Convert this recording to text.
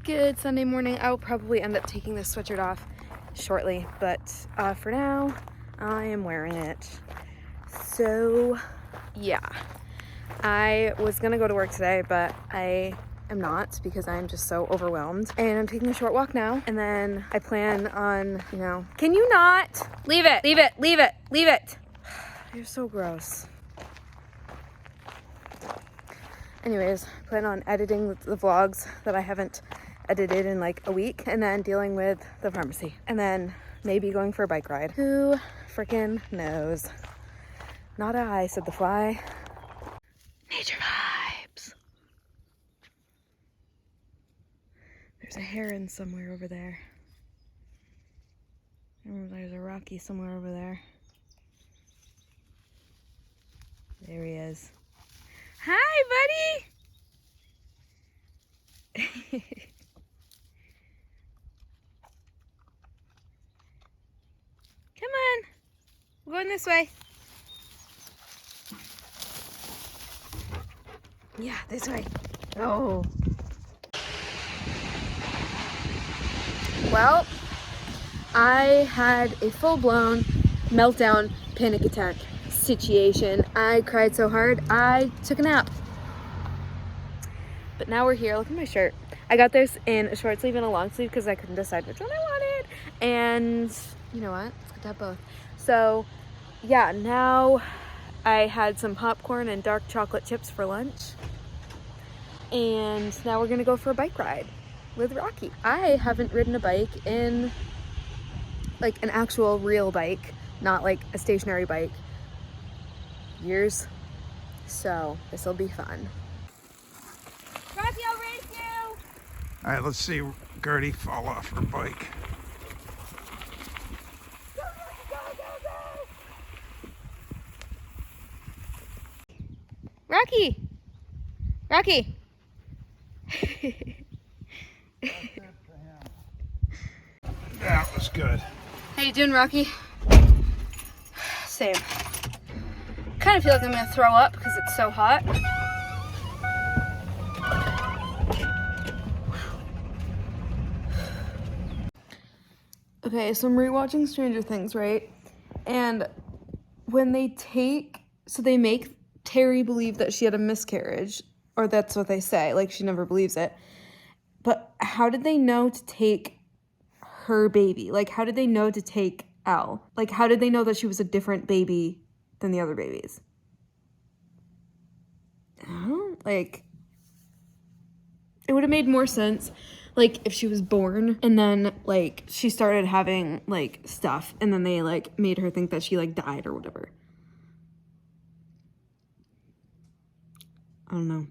Good Sunday morning. I'll probably end up taking this sweatshirt off shortly, but for now, I am wearing it. So, yeah. I was gonna go to work today, but I am not because I'm just so overwhelmed. And I'm taking a short walk now, and then I plan on, can you not? Leave it, leave it, leave it, leave it. You're so gross. Anyways, plan on editing the vlogs that I haven't edited in like a week, and then dealing with the pharmacy, and then maybe going for a bike ride. Who freaking knows? Not I, said the fly. Nature vibes. There's a heron somewhere over there. There's a Rocky somewhere over there. There he is. Hi, buddy! Come on. We're going this way. Yeah, this way. Oh. Well, I had a full-blown meltdown panic attack situation. I cried so hard, I took a nap. But now we're here. Look at my shirt. I got this in a short sleeve and a long sleeve because I couldn't decide which one I wanted. And you know what? It's good to have both. So yeah, now I had some popcorn and dark chocolate chips for lunch. And now we're gonna go for a bike ride with Rocky. I haven't ridden a bike in like an actual real bike, not like a stationary bike, years. So this will be fun. Rocky, I'll race you! All right, let's see Gertie fall off her bike. Go, go, go, go! Rocky! Rocky! That was good. How you doing, Rocky? Same. Kind of feel like I'm gonna throw up because it's so hot. Okay, so I'm rewatching Stranger Things, right? And when they make Terry believe that she had a miscarriage, or that's what they say, like she never believes it. But how did they know to take her baby? Like, how did they know to take Elle? Like, how did they know that she was a different baby than the other babies? I don't know, like, it would have made more sense, like, if she was born and then, like, she started having, like, stuff and then they, like, made her think that she, like, died or whatever. I don't know.